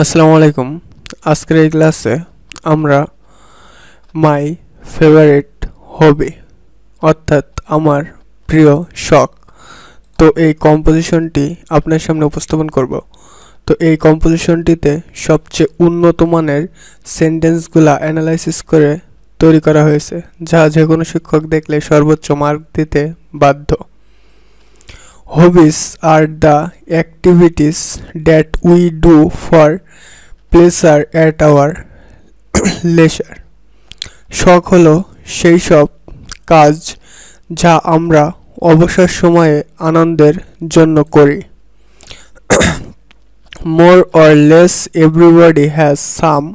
আসসালামু আলাইকুম। আজকের এই ক্লাসে আমরা মাই ফেভারিট হবি অর্থাৎ আমার প্রিয় শখ তো এই কম্পোজিশনটি আপনার সামনে উপস্থাপন করব। তো এই কম্পোজিশনটিতে সবচেয়ে উন্নত মানের সেন্টেন্সগুলো অ্যানালাইসিস করে তৈরি করা হয়েছে, যা যে কোনো শিক্ষক দেখলে সর্বোচ্চ মার্ক দিতে বাধ্য। Hobbies are the activities that we do for pleasure at our leisure. শখ হলো সেই সব কাজ যা আমরা অবসর সময়ে আনন্দের জন্য করি। More or less everybody has some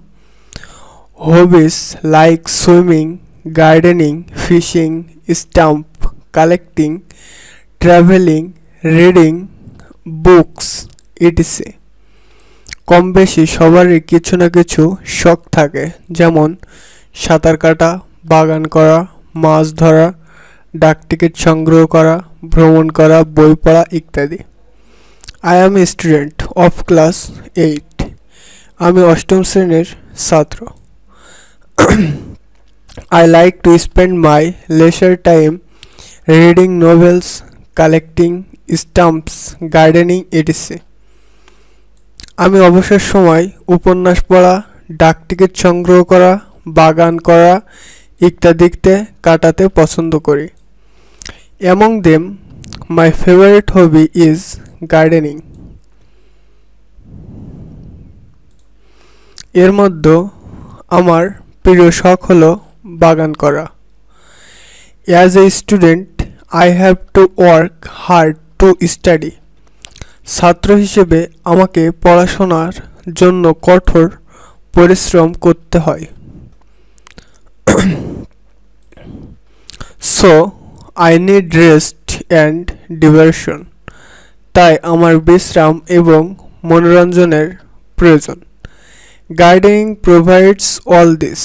hobbies like swimming, gardening, fishing, stamp collecting, traveling, reading books etc. কম বেশি সবারই কিছু না কিছু শখ থাকে, যেমন সাঁতার কাটা, বাগান করা, মাছ ধরা, ডাক টিকিট সংগ্রহ করা, ভ্রমণ করা, বই পড়া ইত্যাদি। I am a student of class 8। আমি অষ্টম শ্রেণীর ছাত্র। I like to spend my leisure time reading novels, collecting stamps, gardening etc. আমি অবসর সময় উপন্যাস পড়া, ডাক টিকিট সংগ্রহ করা, বাগান করা ইত্যাদিতে কাটাতে পছন্দ করি। Among them my favourite hobby is gardening. এর মধ্যে আমার প্রিয় শখ হলো বাগান করা। As a student I have to work hard to study. ছাত্র হিসেবে আমাকে পড়াশোনার জন্য কঠোর পরিশ্রম করতে হয়। So I need rest and diversion. তাই আমার বিশ্রাম এবং মনোরঞ্জনের প্রয়োজন। Gardening provides all this.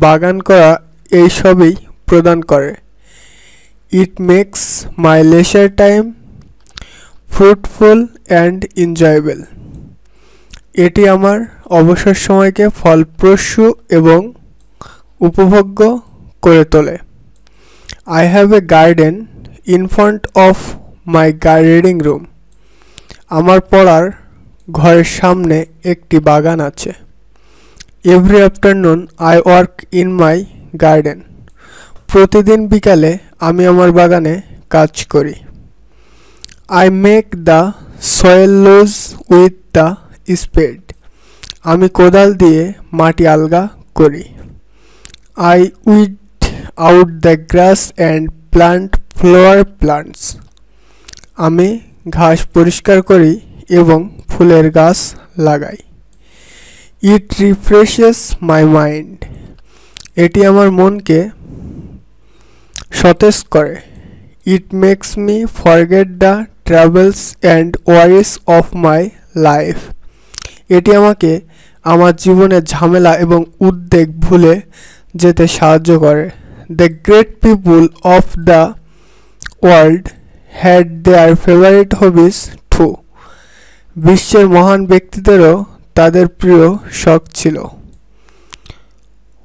বাগান করা এই সবই প্রদান করে। It makes my leisure time fruitful and enjoyable. এটি আমার অবসর সময়কে ফলপ্রসূ এবং উপভোগ্য করে তোলে। I have a garden in front of my reading room. আমার পড়ার ঘরের সামনে একটি বাগান আছে। Every afternoon I work in my garden. প্রতিদিন বিকালে আমি আমার বাগানে কাজ করি। I make the soil loose with the spade. আমি কোদাল দিয়ে মাটি আলগা করি। I weed out the grass and plant flower plants. আমি ঘাস পরিষ্কার করি এবং ফুলের গাছ লাগাই। It refreshes my mind. এটি আমার মনকে সতেজ করে। It makes me forget the troubles and worries of my life. এটি আমাকে আমার জীবনের ঝামেলা এবং উদ্বেগ ভুলে যেতে সাহায্য করে। The great people of the world had their favorite hobbies too. বিশ্বের মহান ব্যক্তিদেরও তাদের প্রিয় শখ ছিল।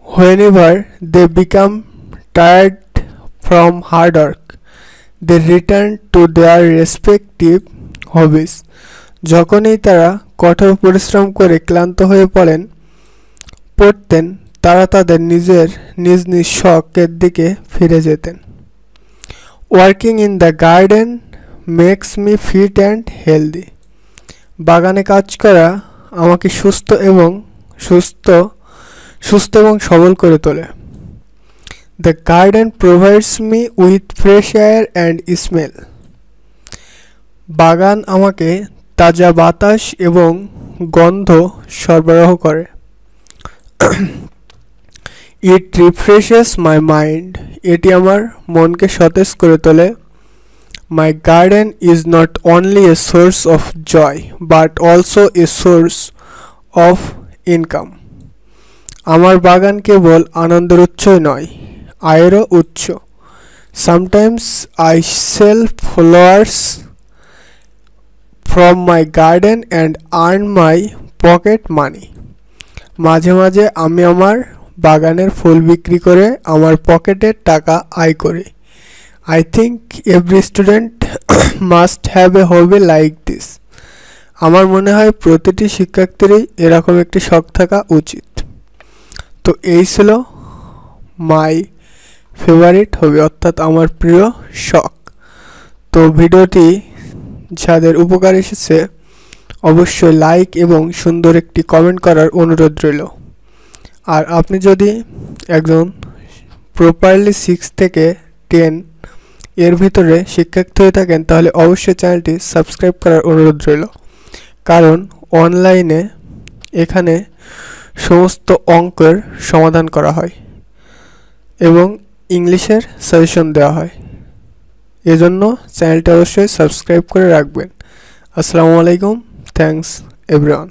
Whenever they become tired from hard work, they return to their respective hobbies. যখনই তারা কঠোর পরিশ্রম করে ক্লান্ত হয়ে পড়তেন, তারা তাদের নিজ নিজ শখের দিকে ফিরে যেতেন। Working in the garden makes me fit and healthy. বাগানে কাজ করা আমাকে সুস্থ এবং সবল করে তোলে। The garden provides me with fresh air and smell. বাগান আমাকে তাজা বাতাস এবং গন্ধ সরবরাহ করে। It refreshes my mind. এটি আমার মনকে সতেজ করে তোলে। My garden is not only a source of joy but also a source of income. আমার বাগান কেবল আনন্দের উৎসই নয়, আয়েরও উৎস। Sometimes I sell flowers from my garden and earn my pocket money. মাঝে মাঝে আমি আমার বাগানের ফুল বিক্রি করে আমার পকেটের টাকা আয় করি। I think every student must have a hobby like this. আমার মনে হয় প্রতিটি শিক্ষার্থীরই এরকম একটি শখ থাকা উচিত। তো এই ছিল মাই ফেভারিট হবি, অর্থাৎ আমার প্রিয় শখ। তো ভিডিওটি যাদের উপকার এসেছে অবশ্যই লাইক এবং সুন্দর একটি কমেন্ট করার অনুরোধ রইল। আর আপনি যদি একজন প্রপারলি 6 থেকে 10 এর ভিতরে শিক্ষার্থী হয়ে থাকেন তাহলে অবশ্যই চ্যানেলটি সাবস্ক্রাইব করার অনুরোধ রইল, কারণ অনলাইনে এখানে সমস্ত অঙ্কের সমাধান করা হয় এবং ইংলিশের সাজেশন দেওয়া হয়। এজন্য চ্যানেলটি অবশ্যই সাবস্ক্রাইব করে রাখবেন। আসসালামু আলাইকুম, থ্যাঙ্কস এভরিওয়ান।